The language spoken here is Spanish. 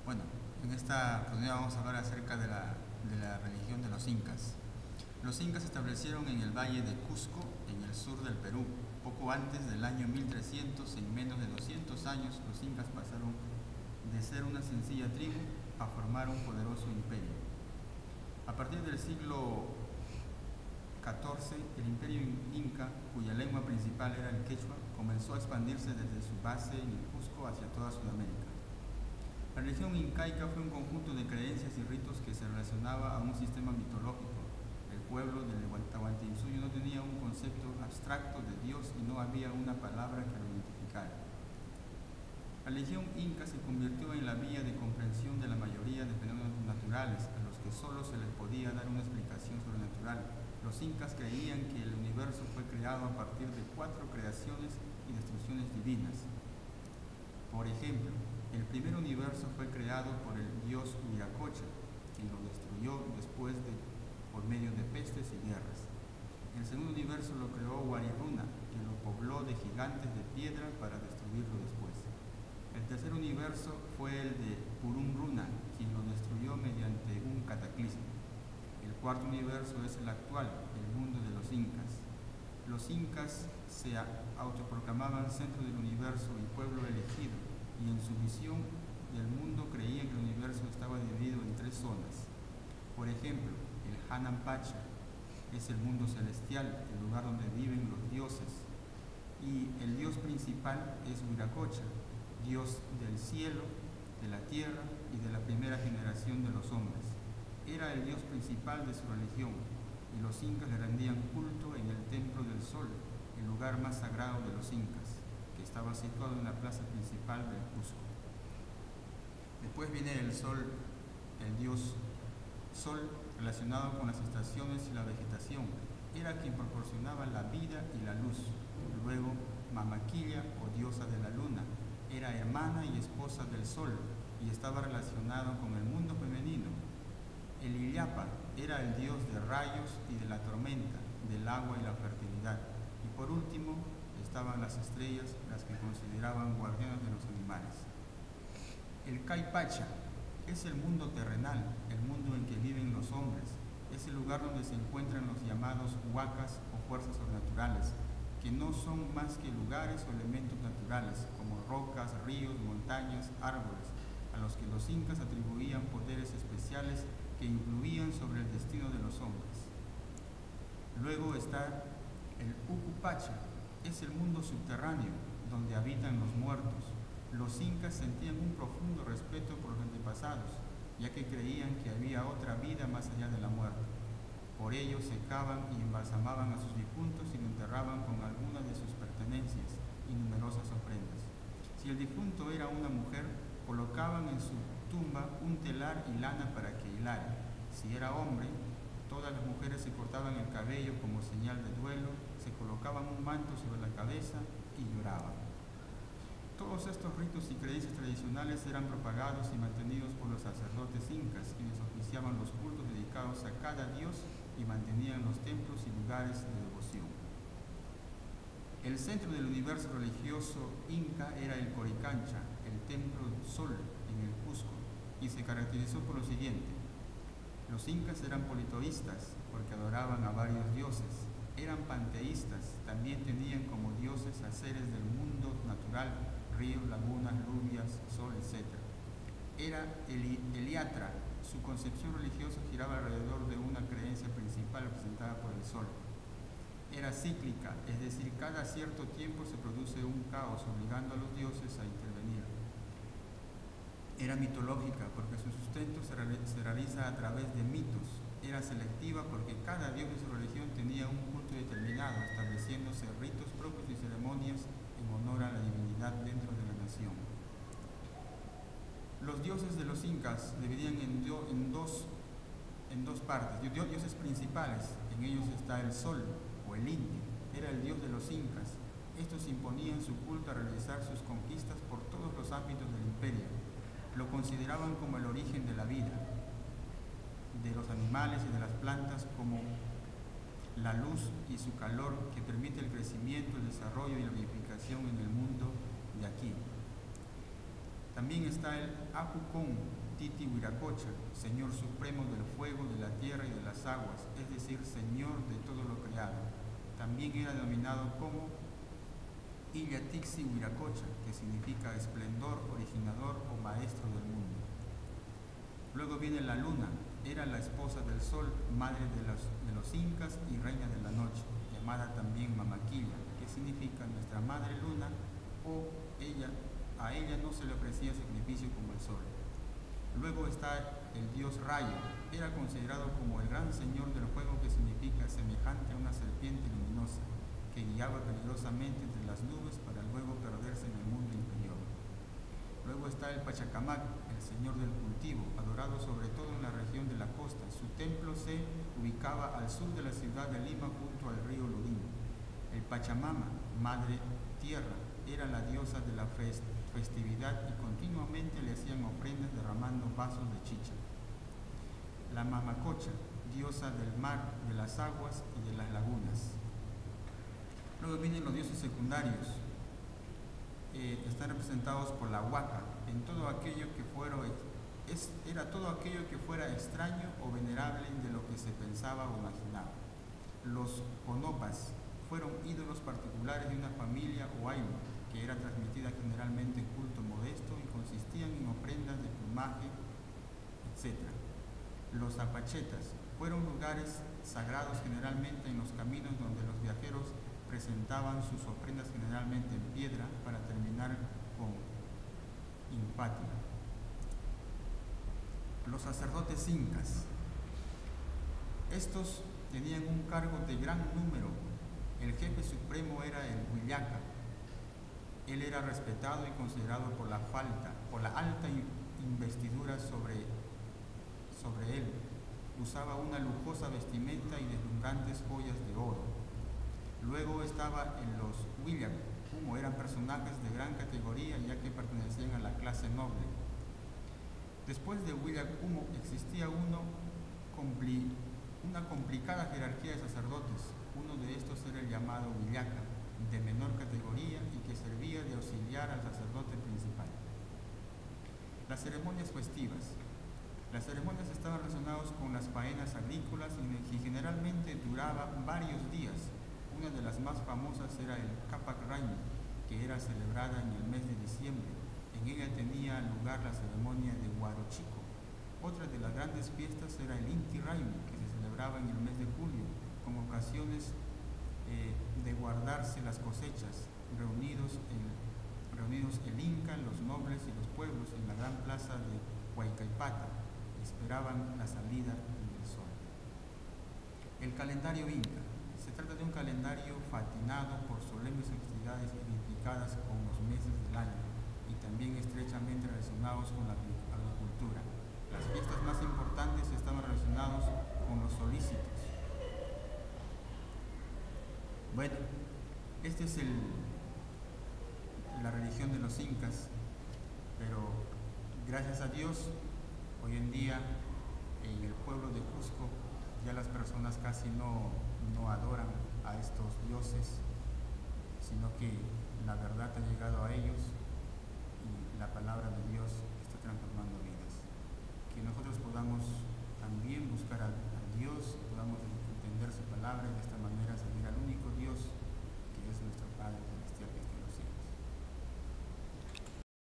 Bueno, en esta oportunidad vamos a hablar acerca de la religión de los incas. Los incas se establecieron en el valle de Cusco, en el sur del Perú. Poco antes del año 1300, en menos de 200 años, los incas pasaron de ser una sencilla tribu a formar un poderoso imperio. A partir del siglo XIV, el imperio inca, cuya lengua principal era el quechua, comenzó a expandirse desde su base en el Cusco hacia toda Sudamérica. La religión incaica fue un conjunto de creencias y ritos que se relacionaba a un sistema mitológico. El pueblo del Tahuantinsuyo no tenía un concepto abstracto de Dios y no había una palabra que lo identificara. La religión inca se convirtió en la vía de comprensión de la mayoría de fenómenos naturales, a los que solo se les podía dar una explicación sobrenatural. Los incas creían que el universo fue creado a partir de 4 creaciones y destrucciones divinas. Por ejemplo, el primer universo fue creado por el dios Viracocha, quien lo destruyó por medio de pestes y guerras. El segundo universo lo creó Wariruna, que lo pobló de gigantes de piedra para destruirlo después. El tercer universo fue el de Purunruna, quien lo destruyó mediante un cataclismo. El cuarto universo es el actual, el mundo de los incas. Los incas se autoproclamaban centro del universo y pueblo elegido, y en su visión del mundo creían que el universo estaba dividido en 3 zonas. Por ejemplo, el Hanampacha es el mundo celestial, el lugar donde viven los dioses, y el dios principal es Viracocha, dios del cielo, de la tierra y de la primera generación de los hombres. Era el dios principal de su religión, y los incas le rendían culto en el templo del sol, el lugar más sagrado de los incas, que estaba situado en la plaza principal del Cusco. Después viene el sol, el dios sol, relacionado con las estaciones y la vegetación. Era quien proporcionaba la vida y la luz. Luego, Mamaquilla, o diosa de la luna, era hermana y esposa del sol y estaba relacionado con el mundo femenino. El Illapa era el dios de rayos y de la tormenta, del agua y la fertilidad. Y por último, estaban las estrellas, las que consideraban guardianas de los animales. El Caipacha es el mundo terrenal, el mundo en que viven los hombres. Es el lugar donde se encuentran los llamados huacas o fuerzas sobrenaturales, que no son más que lugares o elementos naturales, como rocas, ríos, montañas, árboles, a los que los incas atribuían poderes especiales que influían sobre el destino de los hombres. Luego está el Ucupacha, es el mundo subterráneo, donde habitan los muertos. Los incas sentían un profundo respeto por los antepasados, ya que creían que había otra vida más allá de la muerte. Por ello secaban y embalsamaban a sus difuntos y lo enterraban con alguna de sus pertenencias y numerosas ofrendas. Si el difunto era una mujer, colocaban en su tumba un telar y lana para que hilara. Si era hombre, todas las mujeres se cortaban el cabello como señal de duelo, se colocaban un manto sobre la cabeza y lloraban. Todos estos ritos y creencias tradicionales eran propagados y mantenidos por los sacerdotes incas, quienes oficiaban los cultos dedicados a cada dios y mantenían los templos y lugares de devoción. El centro del universo religioso inca era el Coricancha, el templo del sol en el Cusco, y se caracterizó por lo siguiente. Los incas eran politeístas porque adoraban a varios dioses. Eran panteístas, también tenían como dioses a seres del mundo natural, ríos, lagunas, lluvias, sol, etc. Era heliatra, su concepción religiosa giraba alrededor de una creencia principal representada por el sol. Era cíclica, es decir, cada cierto tiempo se produce un caos obligando a los dioses a intervenir. Era mitológica porque su sustento se realiza a través de mitos. Era selectiva porque cada dios de su religión tenía un culto determinado, estableciéndose ritos propios y ceremonias en honor a la divinidad dentro de la nación. Los dioses de los incas se dividían en dos partes, dioses principales. En ellos está el sol o el Inti, era el dios de los incas. Estos imponían su culto a realizar sus conquistas por todos los ámbitos del imperio. Lo consideraban como el origen de la vida, de los animales y de las plantas, como la luz y su calor que permite el crecimiento, el desarrollo y la vivificación en el mundo de aquí. También está el Apucón Titi Huiracocha, Señor Supremo del fuego, de la tierra y de las aguas, es decir, Señor de todo lo creado. También era denominado como Illatixi Huiracocha, que significa esplendor, originador o maestro del mundo. Luego viene la luna, era la esposa del sol, madre de los incas y reina de la noche, llamada también Mamaquilla, que significa nuestra madre luna, o a ella no se le ofrecía sacrificio como el sol. Luego está el dios Rayo, era considerado como el gran señor del fuego, que significa semejante a una serpiente luminosa, que guiaba peligrosamente entre las nubes para luego perderse en el mundo inferior. Luego está el Pachacamac, el señor del cultivo, adorado sobre todo en la región de la costa. Su templo se ubicaba al sur de la ciudad de Lima, junto al río Lurín. El Pachamama, madre tierra, era la diosa de la festividad y continuamente le hacían ofrendas derramando vasos de chicha. La Mamacocha, diosa del mar, de las aguas y de las lagunas. Luego vienen los dioses secundarios. Están representados por la Huaca, en todo aquello que era todo aquello que fuera extraño o venerable de lo que se pensaba o imaginaba. Los Conopas fueron ídolos particulares de una familia o ainu, que era transmitida generalmente en culto modesto y consistían en ofrendas de plumaje, etc. Los apachetas fueron lugares sagrados generalmente en los caminos donde los viajeros presentaban sus ofrendas generalmente en piedra para terminar con Impatria. Los sacerdotes incas. Estos tenían un cargo de gran número. El jefe supremo era el Huillaca. Él era respetado y considerado por la alta investidura sobre él. Usaba una lujosa vestimenta y deslumbrantes joyas de oro. Luego estaba en los Huillac, como eran personajes de gran categoría, ya que pertenecían a la clase noble. Después de Huillac existía una complicada jerarquía de sacerdotes. Uno de estos era el llamado Huillaca, de menor categoría y que servía de auxiliar al sacerdote principal. Las ceremonias festivas. Las ceremonias estaban relacionadas con las faenas agrícolas y generalmente duraban varios días. Una de las más famosas era el Capac Raimi, que era celebrada en el mes de diciembre. En ella tenía lugar la ceremonia de Huarochico. Otra de las grandes fiestas era el Inti Raimi, que se celebraba en el mes de julio, con ocasiones de guardarse las cosechas, reunidos el Inca, los nobles y los pueblos en la gran plaza de Huaycaipata, esperaban la salida del sol. El calendario Inca. Se trata de un calendario fatinado por solemnes festividades identificadas con los meses del año y también estrechamente relacionados con la agricultura. Las fiestas más importantes estaban relacionadas con los solícitos. Bueno, esta es la religión de los incas, pero gracias a Dios, hoy en día en el pueblo de Cusco ya las personas casi no adoran a estos dioses, sino que la verdad ha llegado a ellos